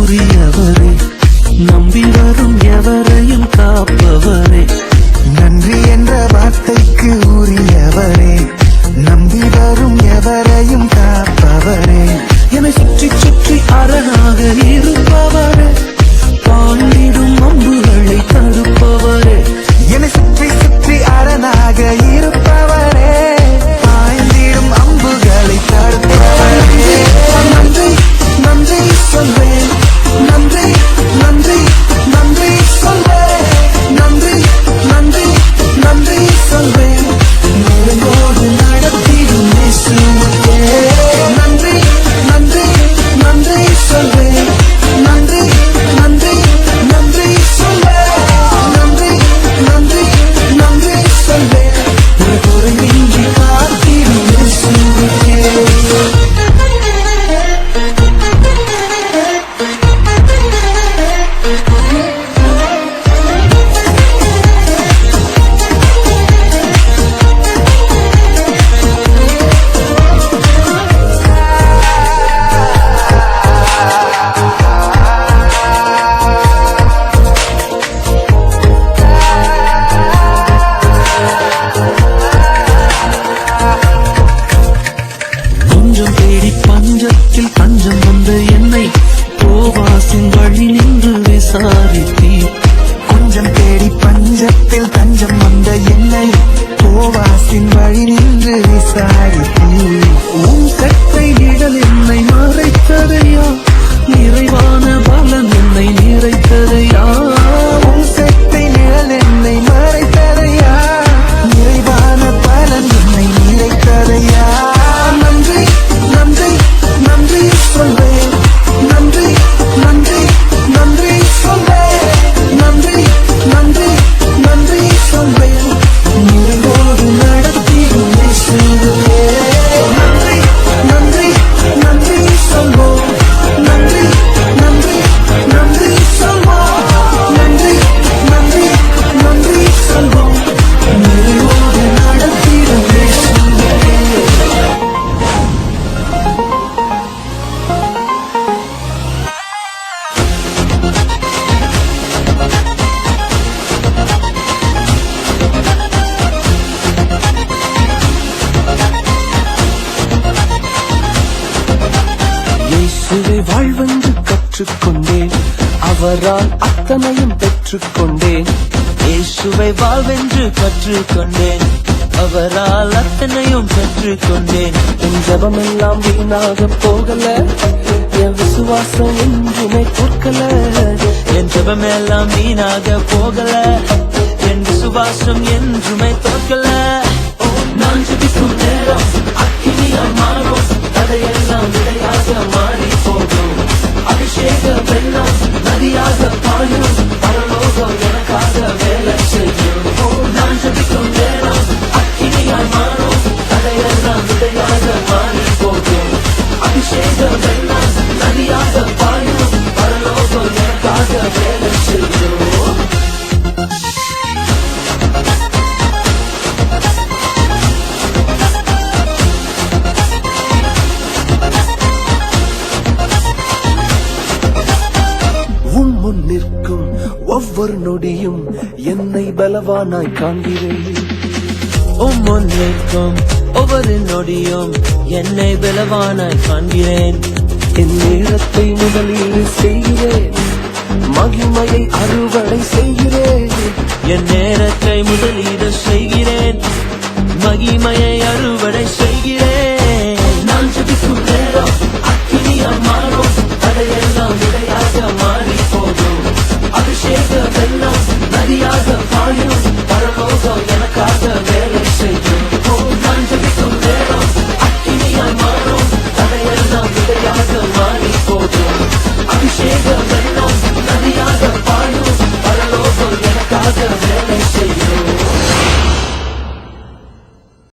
உரியவரே, நம்பி வரும் எவரையும் காப்பவரே. நன்றி என்ற வார்த்தைக்கு உரியவரே, நம்பி வரும் எவரையும் காப்பவரே. என்னை சுற்றி சுற்றி அரணாக இருப்பவரே, பாண்டிடும் அம்புகளை தடுப்பவரே. என்னை சுற்றி சுற்றி அரணாக இருப்பவரே, பாய்ந்திடும் அம்புகளை தடுப்பவரே. நன்றி நன்றி சொல்வேன், நன்றி நன்றி நன்றி சொல்வேன், நன்றி நன்றி நன்றி சொல்வேன். நெருங்கோடு நடத்திடும் இயேசுவுக்கே நன்றி நன்றி நன்றி சொல்வேன், நன்றி நன்றி நன்றி சொல்வேன், நன்றி நன்றி நன்றி சொல்வேன். குறையின்றி காத்திடும் இயேசுவுக்கே. கொஞ்சம் தேடி பஞ்சத்தில் பஞ்சம் வந்த என்னை போவாசின் வழி நின்று விசாரித்தீர். கொஞ்சம் தேடி பஞ்சத்தில் தஞ்சம் வந்த என்னை போவாசின் வழி நின்று விசாரித்தீர். உன் கட்டை நிழல் என்னை மறைத்ததையா, நிறைவான பலன் என்னை நிறைத்ததையா. உன் சட்டை நிழல் என்னை மறைத்ததையா, நிறைவான பலன் என்னை நிறைத்ததையா. நன்றி நன்றி நன்றி சொல்வேன், நன்றி நன்றி நன்றி சொல்வேன், நன்றி நன்றி நன்றி சொல்வேன். நிறைவோடு நடத்திடும் இயேசுவே. நன்றி நன்றி நன்றி சொல்வோம், நன்றி நன்றி நன்றி சொல்வோம், நன்றி நன்றி நன்றி சொல்வோம். நிறைவோடு நடத்திடும் இயேசுவே. இயேசுவை வாழ்வென்று கற்றுக்கொண்டேன், அவரால் அத்தனையும் பெற்றுக்கொண்டேன். இயேசுவை வாழ்வென்று கற்றுக்கொண்டேன், அவரால் அத்தனையும் பெற்றுக்கொண்டேன். என் ஜபமெல்லாம் வீணாக போகல, என் விசுவாசம் என்றுமே தோற்கல. என் ஜெபமெல்லாம் வீணாக போகல, என் விசுவாசம் என்றுமே தோற்கல. நான் ஜெபிக்கும் நேரம் அக்கினியாய் மாறும், தடையெல்லாம் விடையாக மாறி போகும். அபிஷேக வெள்ளம் நதியாக பாயும், பரலோகம் எனக்காக வேலை செய்யும். நான் ஜெபிக்கும் நேரம் அக்கினியாய் மாறும், தடையெல்லாம் விடையாக மாறி போகும். அபிஷேக வெள்ளம் நதியாக பாயும், பரலோகம் எனக்காக வேலை செய்யும். உன் முன் நிற்கும் ஒவ்வொரு நொடியும் என்னை பலவானாய் காண்கிறேன். முன் நிற்கும் ஒவ்வொரு நொடியும் என்னை பலவானாய் காண்கிறேன். என் நேரத்தை முதலீடு செய்கிறேன், மகிமையை அறுவடை செய்கிறேன். என் நேரத்தை முதல்